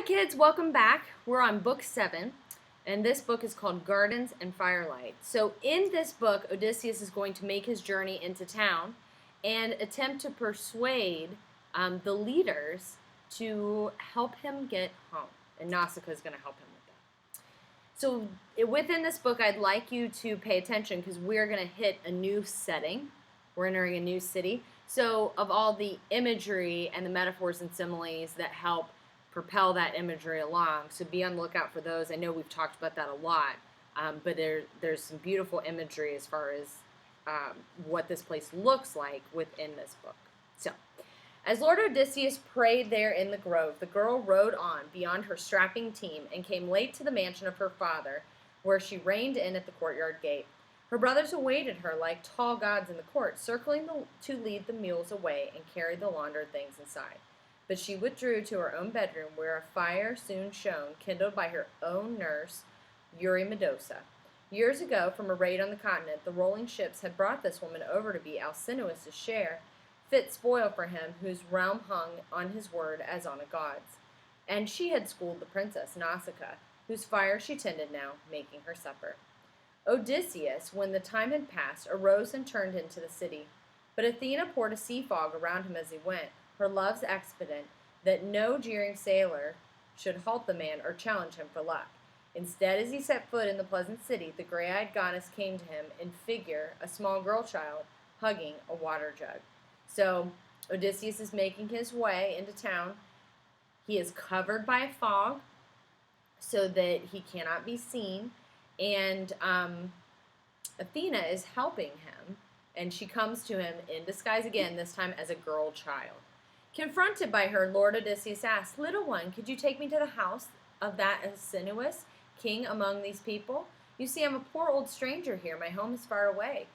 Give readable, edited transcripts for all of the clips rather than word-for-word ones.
kids, welcome back. We're on book 7, and this book is called Gardens and Firelight. So in this book, Odysseus is going to make his journey into town and attempt to persuade the leaders to help him get home. And Nausicaa is going to help him with that. So within this book, I'd like you to pay attention because we're going to hit a new setting. We're entering a new city. So of all the imagery and the metaphors and similes that help propel that imagery along, so be on the lookout for those. I know we've talked about that a lot, but there's some beautiful imagery as far as what this place looks like within this book. So, as Lord Odysseus prayed there in the grove, the girl rode on beyond her strapping team and came late to the mansion of her father, where she reined in at the courtyard gate. Her brothers awaited her like tall gods in the court, circling to lead the mules away and carry the laundered things inside. But she withdrew to her own bedroom, where a fire soon shone, kindled by her own nurse, Eurymedusa. Years ago, from a raid on the continent, the rolling ships had brought this woman over to be Alcinous's share, fit spoil for him whose realm hung on his word as on a god's. And she had schooled the princess Nausicaa, whose fire she tended now, making her supper. Odysseus, when the time had passed, arose and turned into the city. But Athena poured a sea fog around him as he went, her love's expedient, that no jeering sailor should halt the man or challenge him for luck. Instead, as he set foot in the pleasant city, the gray-eyed goddess came to him in figure, a small girl-child, hugging a water jug. So, Odysseus is making his way into town. He is covered by fog so that he cannot be seen, and Athena is helping him, and she comes to him in disguise again, this time as a girl child. Confronted by her, Lord Odysseus asked, "Little one, could you take me to the house of that Alcinous, king among these people? You see, I'm a poor old stranger here. My home is far away.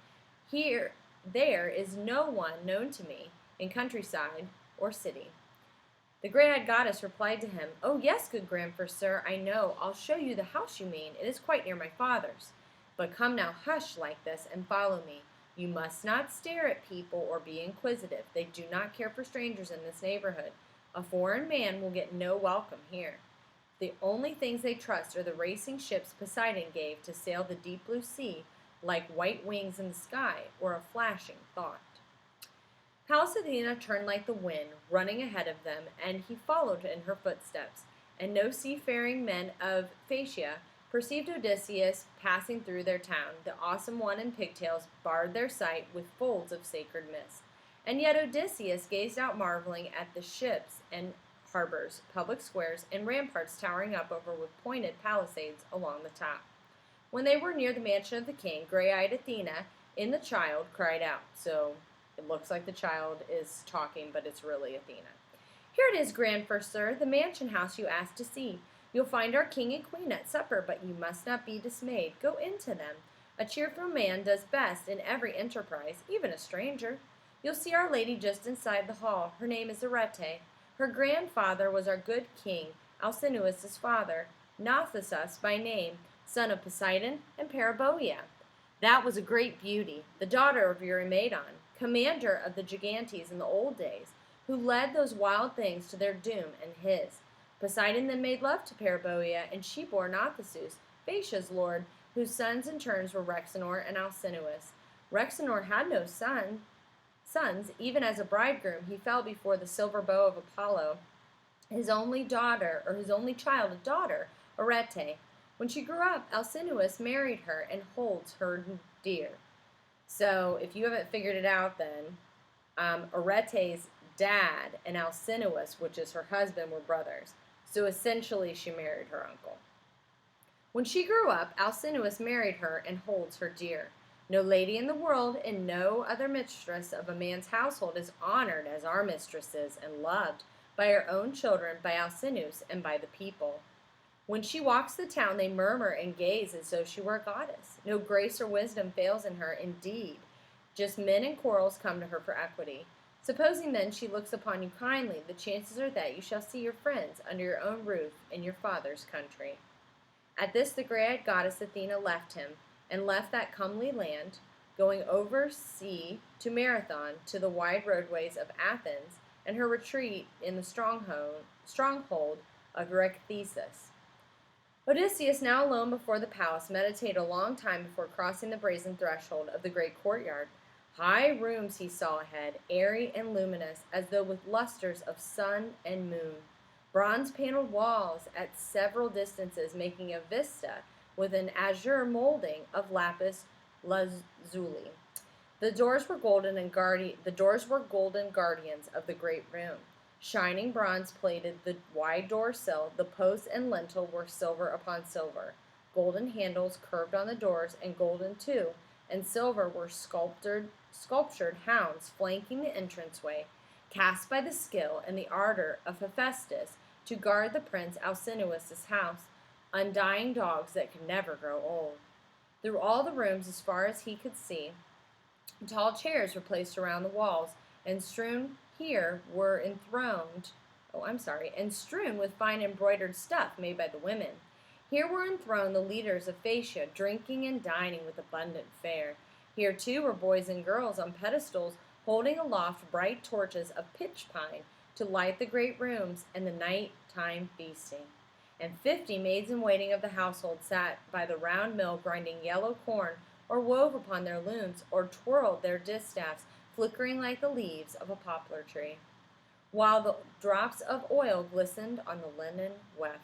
There is no one known to me in countryside or city." The gray-eyed goddess replied to him, "Oh, yes, good grandfather, sir, I know. I'll show you the house you mean. It is quite near my father's. But come now, hush like this, and follow me. You must not stare at people or be inquisitive. They do not care for strangers in this neighborhood. A foreign man will get no welcome here. The only things they trust are the racing ships Poseidon gave to sail the deep blue sea like white wings in the sky or a flashing thought." Pallas Athena turned like the wind, running ahead of them, and he followed in her footsteps. And no seafaring men of Phaeacia perceived Odysseus passing through their town. The awesome one in pigtails barred their sight with folds of sacred mist. And yet Odysseus gazed out marveling at the ships and harbors, public squares, and ramparts towering up over with pointed palisades along the top. When they were near the mansion of the king, gray-eyed Athena, in the child, cried out. So it looks like the child is talking, but it's really Athena. "Here it is, grandfather, sir, the mansion house you asked to see. You'll find our king and queen at supper, but you must not be dismayed. Go into them. A cheerful man does best in every enterprise, even a stranger. You'll see our lady just inside the hall. Her name is Arete. Her grandfather was our good king, Alcinous's father, Nausicaa by name, son of Poseidon and Periboea. That was a great beauty, the daughter of Eurymedon, commander of the Gigantes in the old days, who led those wild things to their doom and his. Poseidon then made love to Periboea, and she bore Nausicaa, Phaeacia's lord, whose sons in turns were Rhexenor and Alcinous. Rhexenor had no sons. Even as a bridegroom, he fell before the silver bow of Apollo. His only child, a daughter, Arete. When she grew up, Alcinous married her and holds her dear." So, if you haven't figured it out then, Arete's dad and Alcinous, which is her husband, were brothers. So essentially, she married her uncle. "When she grew up, Alcinous married her and holds her dear. No lady in the world and no other mistress of a man's household is honored as our mistress is, and loved by her own children, by Alcinous, and by the people. When she walks the town, they murmur and gaze as though she were a goddess. No grace or wisdom fails in her, indeed. Just men and quarrels come to her for equity. Supposing then she looks upon you kindly, the chances are that you shall see your friends under your own roof in your father's country." At this the gray-eyed goddess Athena left him, and left that comely land, going over sea to Marathon, to the wide roadways of Athens, and her retreat in the stronghold Thesis. Odysseus, now alone before the palace, meditated a long time before crossing the brazen threshold of the great courtyard. High rooms he saw ahead, airy and luminous, as though with lustres of sun and moon. Bronze-paneled walls at several distances making a vista with an azure molding of lapis lazuli. The doors were golden guardians of the great room. Shining bronze plated the wide door sill, the posts and lintel were silver upon silver. Golden handles curved on the doors, and golden too, and silver were sculptured hounds flanking the entranceway, cast by the skill and the ardor of Hephaestus to guard the prince Alcinous's house, undying dogs that could never grow old. Through all the rooms, as far as he could see, tall chairs were placed around the walls, and strewn with fine embroidered stuff made by the women. Here were enthroned the leaders of Phaeacia, drinking and dining with abundant fare. Here, too, were boys and girls on pedestals, holding aloft bright torches of pitch pine to light the great rooms and the night-time feasting. And 50 maids-in-waiting of the household sat by the round mill grinding yellow corn, or wove upon their looms, or twirled their distaffs, flickering like the leaves of a poplar tree, while the drops of oil glistened on the linen weft.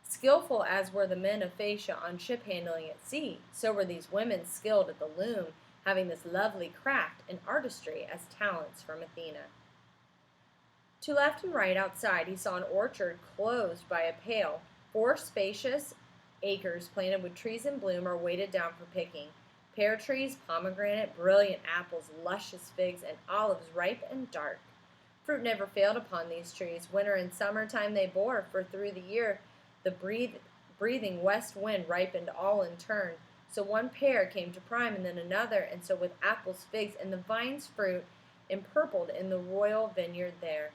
Skillful as were the men of Phaeacia on ship handling at sea, so were these women skilled at the loom, having this lovely craft and artistry as talents from Athena. To left and right outside he saw an orchard closed by a pale, 4 spacious acres planted with trees in bloom or weighted down for picking. Pear trees, pomegranate, brilliant apples, luscious figs, and olives ripe and dark. Fruit never failed upon these trees. Winter and summertime they bore, for through the year the breathing west wind ripened all in turn. So one pear came to prime, and then another, and so with apples, figs, and the vine's fruit empurpled in the royal vineyard there.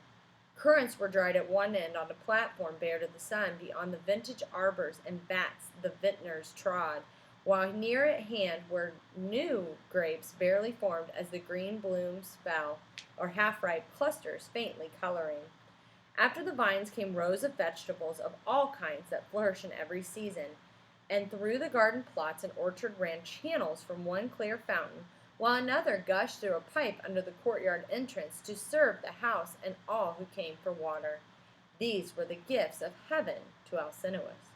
Currants were dried at one end on a platform bare to the sun, beyond the vintage arbors and vats the vintners trod, while near at hand were new grapes barely formed as the green blooms fell, or half-ripe clusters faintly coloring. After the vines came rows of vegetables of all kinds that flourish in every season, and through the garden plots and orchard ran channels from one clear fountain, while another gushed through a pipe under the courtyard entrance to serve the house and all who came for water. These were the gifts of heaven to Alcinous.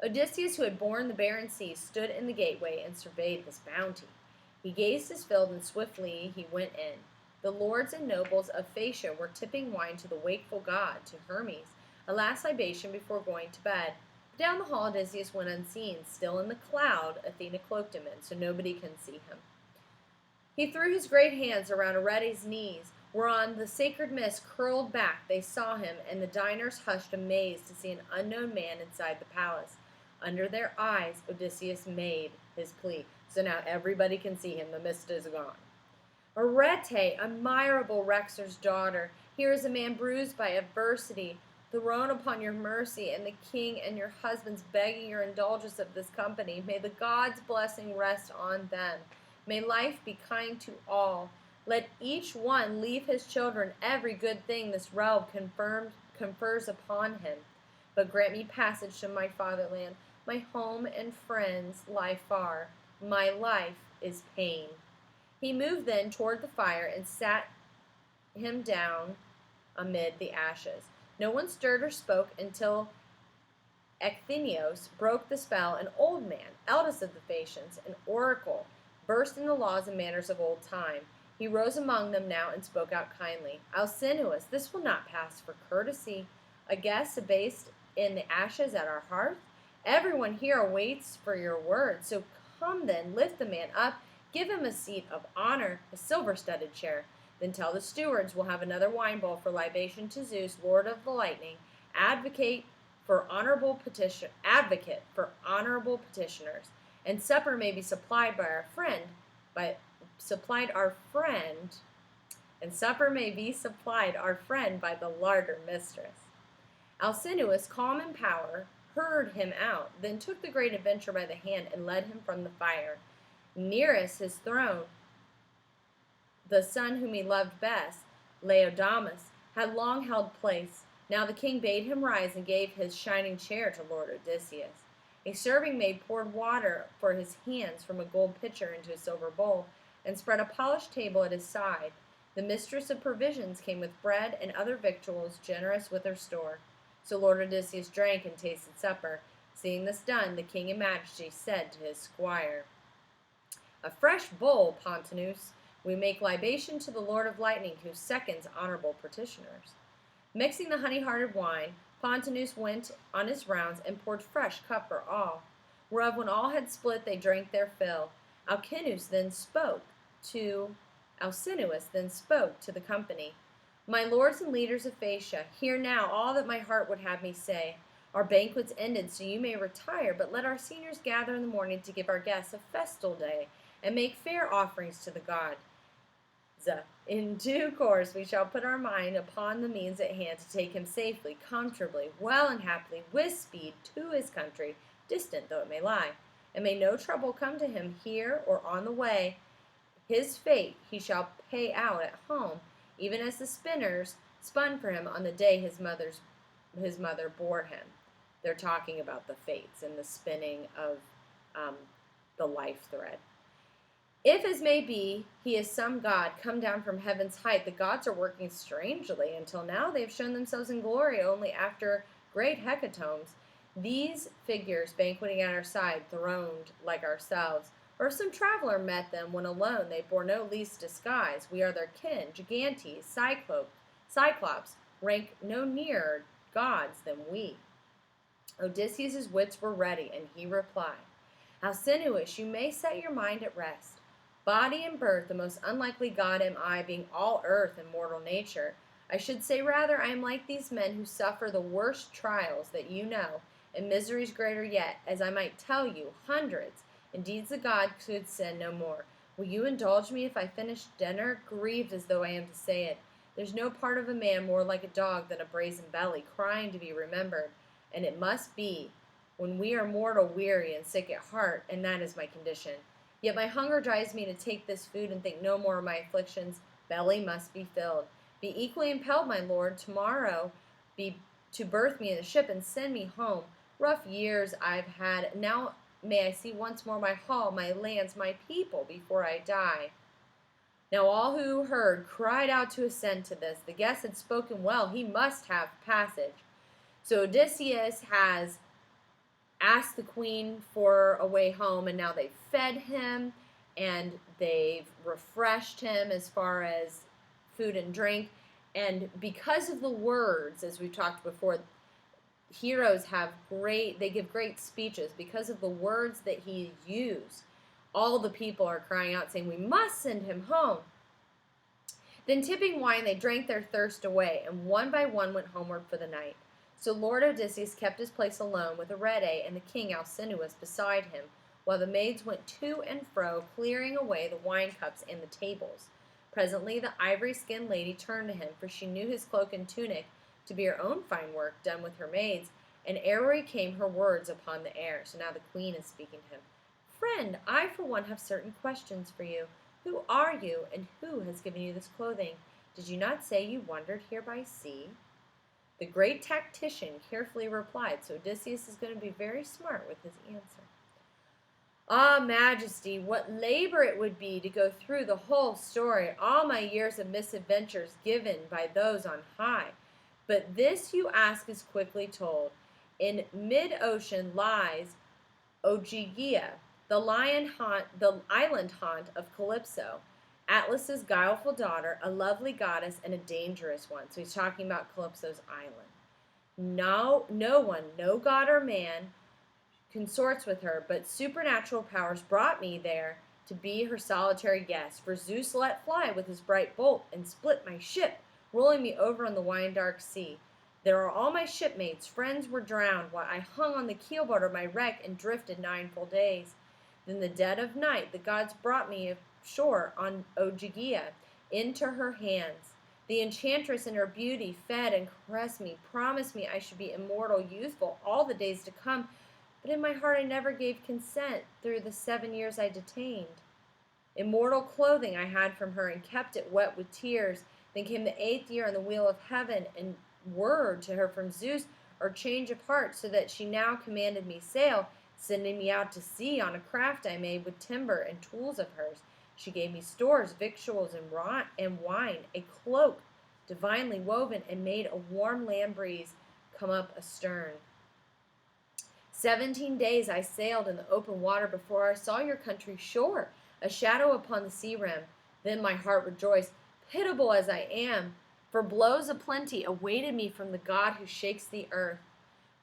Odysseus, who had borne the barren sea, stood in the gateway and surveyed this bounty. He gazed his fill, and swiftly he went in. The lords and nobles of Phaeacia were tipping wine to the wakeful god, to Hermes, a last libation before going to bed. Down the hall Odysseus went unseen. Still in the cloud Athena cloaked him in, so nobody can see him. He threw his great hands around Arete's knees, whereon the sacred mist curled back. They saw him, and the diners hushed amazed to see an unknown man inside the palace. Under their eyes Odysseus made his plea. So now everybody can see him. The mist is gone. Arete, admirable Rexor's daughter, here is a man bruised by adversity, thrown upon your mercy, and the king and your husbands begging your indulgence of this company. May the gods' blessing rest on them. May life be kind to all. Let each one leave his children every good thing this realm confers upon him. But grant me passage to my fatherland. My home and friends lie far. My life is pain. He moved then toward the fire and sat him down amid the ashes. No one stirred or spoke until Ecthinios broke the spell. An old man, eldest of the Phaeacians, an oracle, burst in the laws and manners of old time. He rose among them now and spoke out kindly. Alcinous, this will not pass for courtesy. A guest abased in the ashes at our hearth? Everyone here waits for your word. So come then, lift the man up, give him a seat of honor, a silver-studded chair. Then tell the stewards we'll have another wine bowl for libation to Zeus, Lord of the lightning. Advocate for honorable petitioners, and supper may be supplied our friend by the larder mistress. Alcinous, calm in power, heard him out, then took the great adventurer by the hand and led him from the fire. Nearest his throne, the son whom he loved best, Laodamas, had long held place. Now the king bade him rise and gave his shining chair to Lord Odysseus. A serving maid poured water for his hands from a gold pitcher into a silver bowl, and spread a polished table at his side. The mistress of provisions came with bread and other victuals, generous with her store. So Lord Odysseus drank and tasted supper. Seeing this done, the king in majesty said to his squire, "A fresh bowl, Pontonous. We make libation to the Lord of Lightning, who seconds honorable petitioners." Mixing the honey-hearted wine, Pontonous went on his rounds and poured fresh cup for all, whereof when all had split they drank their fill. Alcinous then spoke to the company. "My lords and leaders of Phaeacia, hear now all that my heart would have me say. Our banquet's ended, so you may retire, but let our seniors gather in the morning to give our guests a festal day, and make fair offerings to the gods. In due course we shall put our mind upon the means at hand to take him safely, comfortably, well and happily, with speed, to his country, distant though it may lie. And may no trouble come to him here or on the way. His fate he shall pay out at home, even as the spinners spun for him on the day his mother bore him." They're talking about the fates and the spinning of the life thread. "If, as may be, he is some god come down from heaven's height, the gods are working strangely. Until now they have shown themselves in glory only after great hecatombs. These figures banqueting at our side, throned like ourselves. Or if some traveler met them when alone, they bore no least disguise. We are their kin, Gigantes, Cyclops, rank no nearer gods than we." Odysseus' wits were ready, and he replied, "Alcinous, you may set your mind at rest. Body and birth, the most unlikely god am I, being all earth and mortal nature. I should say rather I am like these men who suffer the worst trials that you know, and miseries greater yet, as I might tell you, hundreds. Indeed the god could send no more. Will you indulge me if I finish dinner? Grieved as though I am to say it. There's no part of a man more like a dog than a brazen belly, crying to be remembered, and it must be, when we are mortal weary and sick at heart, and that is my condition. Yet my hunger drives me to take this food and think no more of my afflictions. Belly must be filled. Be equally impelled, my lord, tomorrow to berth me in the ship and send me home. Rough years I've had. Now may I see once more my hall, my lands, my people, before I die." Now all who heard cried out to assent to this. The guest had spoken well. He must have passage. So Odysseus has asked the queen for a way home, and now they've fed him and they've refreshed him as far as food and drink. And because of the words, as we've talked before, heroes they give great speeches. Because of the words that he used, all the people are crying out saying, "We must send him home." Then tipping wine, they drank their thirst away, and one by one went homeward for the night. So Lord Odysseus kept his place alone with Arete and the king Alcinous beside him, while the maids went to and fro, clearing away the wine cups and the tables. Presently the ivory-skinned lady turned to him, for she knew his cloak and tunic to be her own fine work done with her maids, and arrowy came her words upon the air. So now the queen is speaking to him. "Friend, I for one have certain questions for you. Who are you, and who has given you this clothing? Did you not say you wandered here by sea?" The great tactician carefully replied, so Odysseus is going to be very smart with his answer. "Ah, Majesty, what labor it would be to go through the whole story, all my years of misadventures given by those on high. But this you ask is quickly told. In mid-ocean lies Ogygia, the island haunt of Calypso, Atlas's guileful daughter, a lovely goddess and a dangerous one." So he's talking about Calypso's island. No one, no god or man, consorts with her, but supernatural powers brought me there to be her solitary guest. For Zeus let fly with his bright bolt and split my ship, rolling me over on the wine-dark sea. There are all my shipmates, friends were drowned, while I hung on the keelboard of my wreck and drifted 9 full days. Then the dead of night the gods brought me ashore on Ogygia into her hands. The enchantress in her beauty fed and caressed me, promised me I should be immortal, youthful, all the days to come, but in my heart I never gave consent through the 7 years I detained. Immortal clothing I had from her and kept it wet with tears. Then came the 8th year on the wheel of heaven, and word to her from Zeus or change of heart, so that she now commanded me sail, sending me out to sea on a craft I made with timber and tools of hers. She gave me stores, victuals, and wine, a cloak divinely woven, and made a warm land breeze come up astern. 17 days I sailed in the open water before I saw your country shore, a shadow upon the sea rim. Then my heart rejoiced, pitiable as I am, for blows aplenty awaited me from the God who shakes the earth.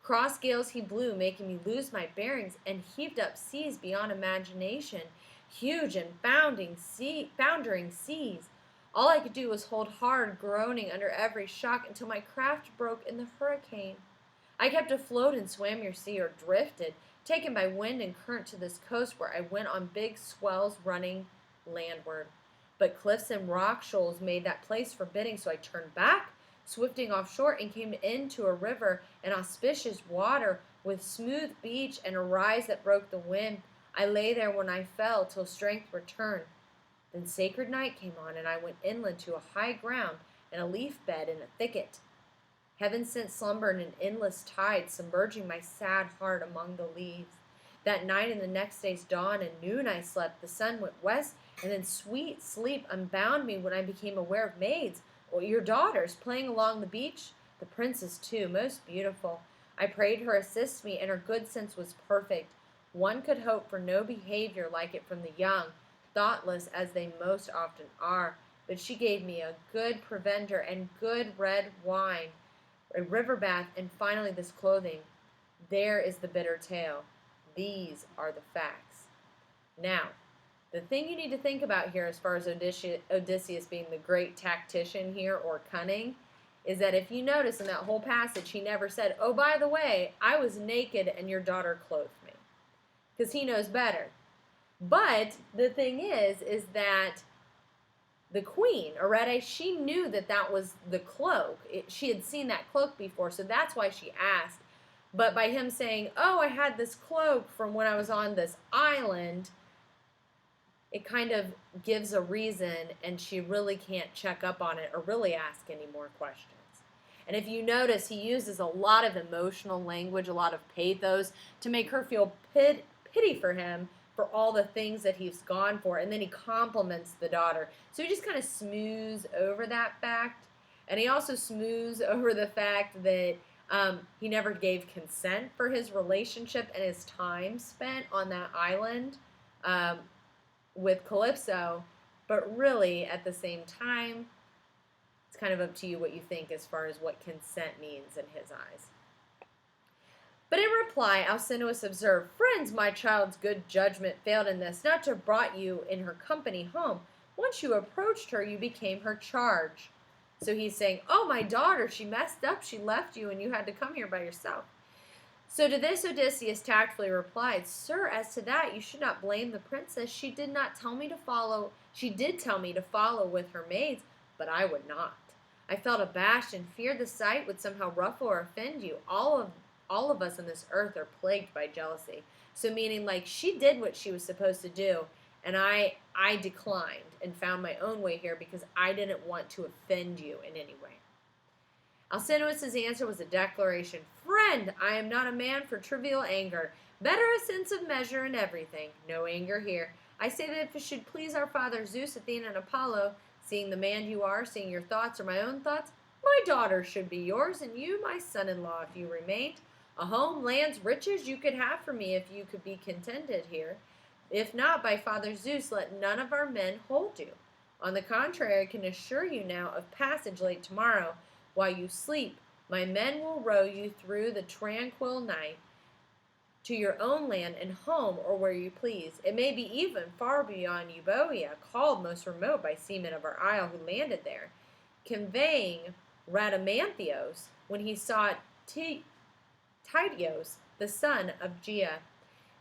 Cross gales he blew, making me lose my bearings, and heaved up seas beyond imagination, huge and foundering seas. All I could do was hold hard, groaning under every shock, until my craft broke in the hurricane. I kept afloat and swam your sea, or drifted, taken by wind and current to this coast, where I went on big swells running landward. But cliffs and rock shoals made that place forbidding, so I turned back, swifting offshore, and came into a river, an auspicious water, with smooth beach and a rise that broke the wind. I lay there when I fell, till strength returned. Then sacred night came on, and I went inland to a high ground, and a leaf bed in a thicket. Heaven sent slumber in an endless tide, submerging my sad heart among the leaves. That night and the next day's dawn and noon I slept. The sun went west, and then sweet sleep unbound me when I became aware of maids, or your daughters, playing along the beach. The princess, too, most beautiful. I prayed her assist me, and her good sense was perfect. One could hope for no behavior like it from the young, thoughtless as they most often are. But she gave me a good provender and good red wine, a river bath, and finally this clothing. There is the bitter tale. These are the facts. Now, the thing you need to think about here as far as Odysseus being the great tactician here, or cunning, is that if you notice in that whole passage, he never said, oh, by the way, I was naked and your daughter clothed me. Because he knows better. But the thing is that the queen, Arete, she knew that that was the cloak. She had seen that cloak before, so that's why she asked. But by him saying, oh, I had this cloak from when I was on this island, it kind of gives a reason, and she really can't check up on it or really ask any more questions. And if you notice, he uses a lot of emotional language, a lot of pathos, to make her feel pity for him for all the things that he's gone for, and then he compliments the daughter. So he just kind of smooths over that fact, and he also smooths over the fact that he never gave consent for his relationship and his time spent on that island with Calypso, but really, at the same time, it's kind of up to you what you think as far as what consent means in his eyes. But in reply, Alcinous observed, friends, my child's good judgment failed in this, not to have brought you in her company home. Once you approached her, you became her charge. So he's saying, oh, my daughter, she messed up, she left you, and you had to come here by yourself. So to this Odysseus tactfully replied, sir, as to that, you should not blame the princess. She did tell me to follow with her maids, but I would not. I felt abashed and feared the sight would somehow ruffle or offend you. All of us on this earth are plagued by jealousy. So meaning, like, she did what she was supposed to do, and I declined and found my own way here because I didn't want to offend you in any way. Alcinous's answer was a declaration. Friend, I am not a man for trivial anger. Better a sense of measure in everything. No anger here. I say that if it should please our father Zeus, Athena, and Apollo, seeing the man you are, seeing your thoughts or my own thoughts, my daughter should be yours, and you my son-in-law if you remained. A home, lands, riches you could have for me if you could be contented here. If not, by Father Zeus, let none of our men hold you. On the contrary, I can assure you now of passage late tomorrow. While you sleep, my men will row you through the tranquil night to your own land and home, or where you please. It may be even far beyond Euboea, called most remote by seamen of our isle who landed there, conveying Rhadamanthus when he sought Tydeus, the son of Gaea.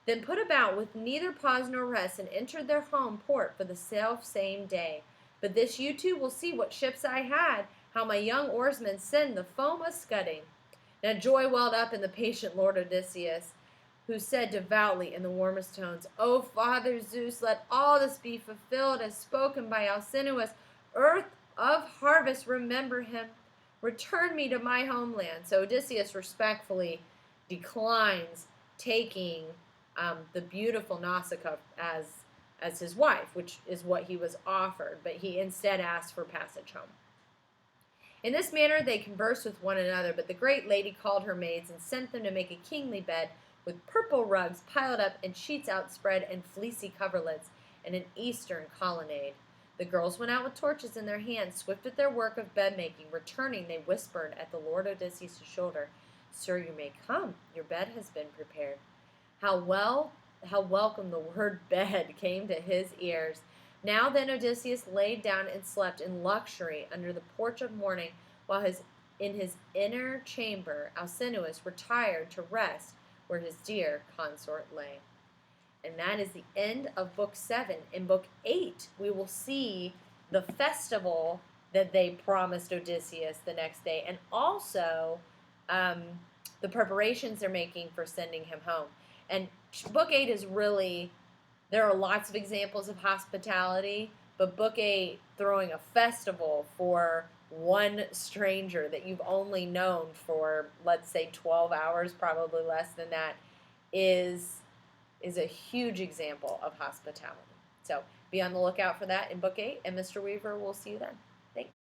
Then put about with neither pause nor rest, and entered their home port for the self-same day. But this you too will see what ships I had, how my young oarsmen send the foam a-scudding. Now joy welled up in the patient Lord Odysseus, who said devoutly in the warmest tones, O Father Zeus, let all this be fulfilled as spoken by Alcinous. Earth of harvest, remember him. Return me to my homeland. So Odysseus respectfully declines taking the beautiful Nausicaa as his wife, which is what he was offered, but he instead asked for passage home. In this manner they conversed with one another, but the great lady called her maids and sent them to make a kingly bed with purple rugs piled up and sheets outspread and fleecy coverlets and an eastern colonnade. The girls went out with torches in their hands, swift at their work of bed-making. Returning, they whispered at the Lord Odysseus' shoulder, "Sir, you may come. Your bed has been prepared." How welcome the word bed came to his ears. Now then Odysseus laid down and slept in luxury under the porch of morning, while in his inner chamber Alcinous retired to rest where his dear consort lay. And that is the end of Book 7. In Book 8, we will see the festival that they promised Odysseus the next day, and also the preparations they're making for sending him home. And Book 8 is really, there are lots of examples of hospitality, but Book 8, throwing a festival for one stranger that you've only known for, let's say, 12 hours, probably less than that, is a huge example of hospitality. So be on the lookout for that in Book 8, and Mr. Weaver will see you then. Thanks.